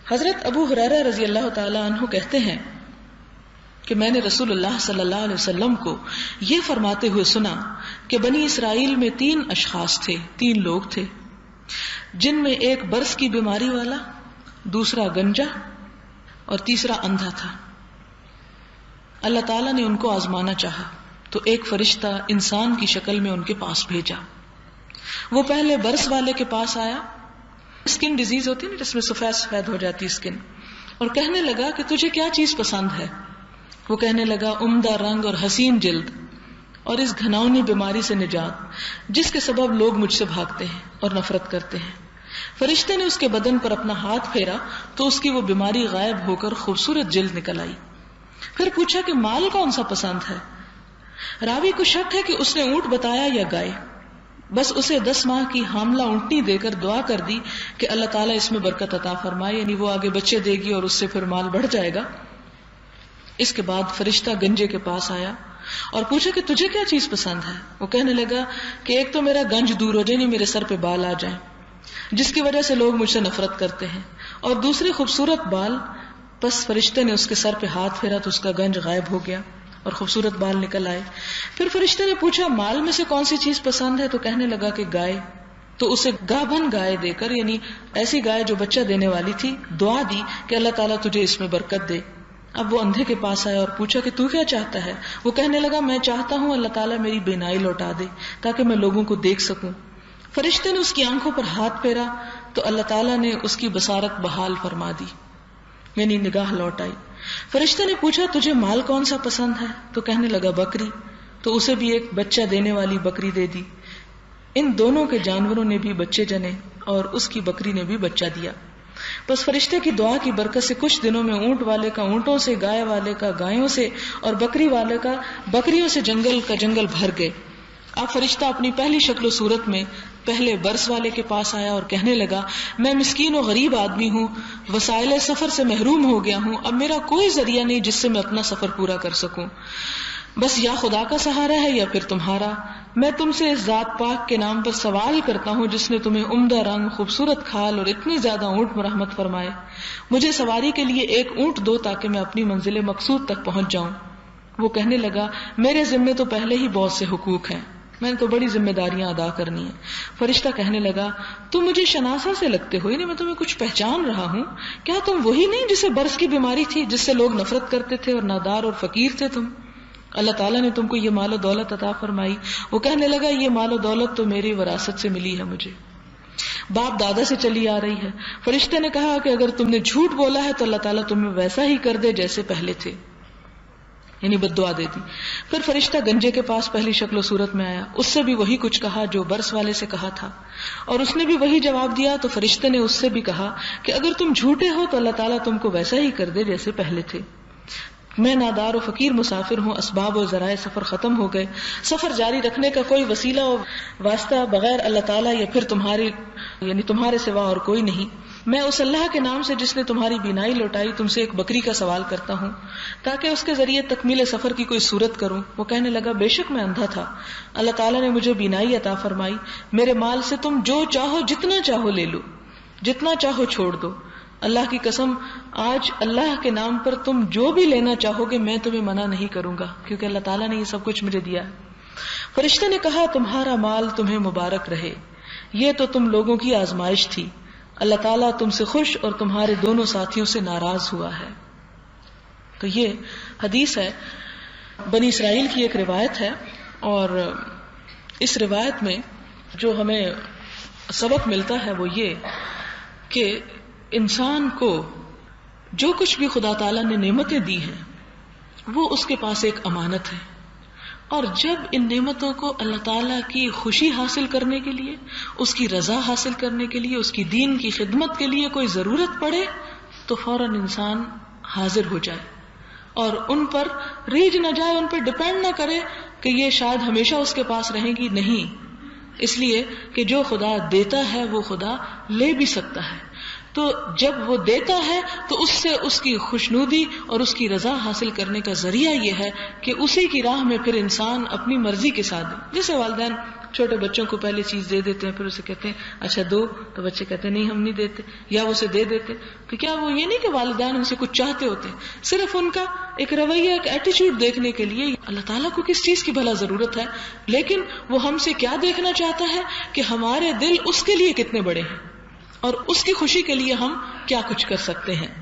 حضرت ابو ہریرہ رضی اللہ تعالی عنہ کہتے ہیں کہ میں نے رسول اللہ صلی اللہ علیہ وسلم کو یہ فرماتے ہوئے سنا کہ بنی اسرائیل میں 3 اشخاص تھے، 3 لوگ تھے، جن میں ایک برس کی بیماری والا، دوسرا گنجا اور تیسرا اندھا تھا۔ اللہ تعالیٰ نے ان کو آزمانا چاہا تو ایک فرشتہ انسان کی شکل میں ان کے پاس بھیجا۔ وہ پہلے برس والے کے پاس آیا، اسکن ڈیزیز ہوتی ہے نا جس میں سفید سفید ہو جاتی اسکن، اور کہنے لگا کہ تجھے کیا چیز پسند ہے؟ وہ کہنے لگا عمدہ رنگ اور حسین جلد اور اس گھناؤنی بیماری سے نجات جس کے سبب لوگ مجھ سے بھاگتے ہیں اور نفرت کرتے ہیں۔ فرشتے نے اس کے بدن پر اپنا ہاتھ پھیرا تو اس کی وہ بیماری غائب ہو کر خوبصورت جلد نکل آئی۔ پھر پوچھا کہ مال کون سا پسند ہے؟ راوی کو شک ہے کہ اس نے اونٹ بتایا یا گائے، بس اسے 10 ماہ کی حاملہ اونٹنی دے کر دعا کر دی کہ اللہ تعالیٰ اس میں برکت عطا فرمائے، یعنی وہ آگے بچے دے گی اور اس سے پھر مال بڑھ جائے گا۔ اس کے بعد فرشتہ گنجے کے پاس آیا اور پوچھا کہ تجھے کیا چیز پسند ہے؟ وہ کہنے لگا کہ ایک تو میرا گنج دور ہو جائے، میرے سر پہ بال آ جائیں جس کی وجہ سے لوگ مجھ سے نفرت کرتے ہیں، اور دوسرے خوبصورت بال۔ بس فرشتے نے اس کے سر پہ ہاتھ پھیرا تو اس کا گنج غائب ہو گیا اور خوبصورت بال نکل آئے۔ پھر فرشتے نے پوچھا مال میں سے کون سی چیز پسند ہے؟ تو کہنے لگا کہ گائے۔ تو اسے گابھن گائے دے کر، یعنی ایسی گائے جو بچہ دینے والی تھی، دعا دی کہ اللہ تعالیٰ تجھے اس میں برکت دے۔ اب وہ اندھے کے پاس آیا اور پوچھا کہ تو کیا چاہتا ہے؟ وہ کہنے لگا میں چاہتا ہوں اللہ تعالیٰ میری بینائی لوٹا دے تاکہ میں لوگوں کو دیکھ سکوں۔ فرشتے نے اس کی آنکھوں پر ہاتھ پھیرا تو اللہ تعالیٰ نے اس کی بصارت بحال فرما دی، یعنی نگاہ لوٹ آئی۔ فرشتے نے پوچھا تجھے مال کون سا پسند ہے؟ تو کہنے لگا بکری، تو اسے بھی ایک بچہ دینے والی بکری دے دی۔ ان دونوں کے جانوروں نے بھی بچے جنے اور اس کی بکری نے بھی بچہ دیا۔ بس فرشتے کی دعا کی برکت سے کچھ دنوں میں اونٹ والے کا اونٹوں سے، گائے والے کا گایوں سے اور بکری والے کا بکریوں سے جنگل کا جنگل بھر گئے۔ اب فرشتہ اپنی پہلی شکل و صورت میں پہلے برس والے کے پاس آیا اور کہنے لگا میں مسکین و غریب آدمی ہوں، وسائل سفر سے محروم ہو گیا ہوں، اب میرا کوئی ذریعہ نہیں جس سے میں اپنا سفر پورا کر سکوں، بس یا خدا کا سہارا ہے یا پھر تمہارا۔ میں تم سے اس ذات پاک کے نام پر سوال کرتا ہوں جس نے تمہیں عمدہ رنگ، خوبصورت کھال اور اتنے زیادہ اونٹ مرحمت فرمائے، مجھے سواری کے لیے ایک اونٹ دو تاکہ میں اپنی منزل مقصود تک پہنچ جاؤں۔ وہ کہنے لگا میرے ذمے تو پہلے ہی بہت سے حقوق ہیں، میں نے تو بڑی ذمہ داریاں ادا کرنی ہیں۔ فرشتہ کہنے لگا تم مجھے شناسا سے لگتے ہو، یعنی میں تمہیں کچھ پہچان رہا ہوں، کیا تم وہی نہیں جسے برس کی بیماری تھی، جس سے لوگ نفرت کرتے تھے اور نادار اور فقیر تھے تم؟ اللہ تعالیٰ نے تم کو یہ مال و دولت عطا فرمائی۔ وہ کہنے لگا یہ مال و دولت تو میری وراثت سے ملی ہے، مجھے باپ دادا سے چلی آ رہی ہے۔ فرشتے نے کہا کہ اگر تم نے جھوٹ بولا ہے تو اللہ تعالیٰ تمہیں ویسا ہی کر دے جیسے پہلے تھے، یعنی بد دعا دے دی۔ پھر فرشتہ گنجے کے پاس پہلی شکل و صورت میں آیا، اس سے بھی وہی کچھ کہا جو برس والے سے کہا تھا، اور اس نے بھی وہی جواب دیا۔ تو فرشتے نے اس سے بھی کہا کہ اگر تم جھوٹے ہو تو اللہ تعالیٰ تم کو ویسا ہی کر دے جیسے پہلے تھے۔ میں نادار و فقیر مسافر ہوں، اسباب و ذرائع سفر ختم ہو گئے، سفر جاری رکھنے کا کوئی وسیلہ و واسطہ بغیر اللہ تعالیٰ یا پھر تمہارے سوا اور کوئی نہیں۔ میں اس اللہ کے نام سے جس نے تمہاری بینائی لوٹائی تم سے ایک بکری کا سوال کرتا ہوں تاکہ اس کے ذریعے تکمیل سفر کی کوئی صورت کروں۔ وہ کہنے لگا بے شک میں اندھا تھا، اللہ تعالیٰ نے مجھے بینائی عطا فرمائی، میرے مال سے تم جو چاہو جتنا چاہو لے لو، جتنا چاہو چھوڑ دو، اللہ کی قسم آج اللہ کے نام پر تم جو بھی لینا چاہو گے میں تمہیں منع نہیں کروں گا، کیونکہ اللہ تعالیٰ نے یہ سب کچھ مجھے دیا ہے۔ فرشتے نے کہا تمہارا مال تمہیں مبارک رہے، یہ تو تم لوگوں کی آزمائش تھی، اللہ تعالیٰ تم سے خوش اور تمہارے دونوں ساتھیوں سے ناراض ہوا ہے۔ تو یہ حدیث ہے، بنی اسرائیل کی ایک روایت ہے، اور اس روایت میں جو ہمیں سبق ملتا ہے وہ یہ کہ انسان کو جو کچھ بھی خدا تعالیٰ نے نعمتیں دی ہیں وہ اس کے پاس ایک امانت ہے، اور جب ان نعمتوں کو اللہ تعالیٰ کی خوشی حاصل کرنے کے لیے، اس کی رضا حاصل کرنے کے لیے، اس کی دین کی خدمت کے لیے کوئی ضرورت پڑے تو فوراً انسان حاضر ہو جائے اور ان پر ریجھ نہ جائے، ان پر ڈپینڈ نہ کرے کہ یہ شاید ہمیشہ اس کے پاس رہیں گی، نہیں، اس لیے کہ جو خدا دیتا ہے وہ خدا لے بھی سکتا ہے۔ تو جب وہ دیتا ہے تو اس سے اس کی خوشنودی اور اس کی رضا حاصل کرنے کا ذریعہ یہ ہے کہ اسی کی راہ میں پھر انسان اپنی مرضی کے ساتھ، جیسے والدین چھوٹے بچوں کو پہلے چیز دے دیتے ہیں، پھر اسے کہتے ہیں اچھا دو، تو بچے کہتے ہیں نہیں ہم نہیں دیتے، یا وہ اسے دے دیتے. تو کیا وہ یہ نہیں کہ والدین ان سے کچھ چاہتے ہوتے ہیں، صرف ان کا ایک رویہ، ایک ایٹیچیوڈ دیکھنے کے لیے. اللہ تعالیٰ کو کس چیز کی بھلا ضرورت ہے، لیکن وہ ہم سے کیا دیکھنا چاہتا ہے کہ ہمارے دل اس کے لیے کتنے بڑے ہیں اور اس کی خوشی کے لیے ہم کیا کچھ کر سکتے ہیں.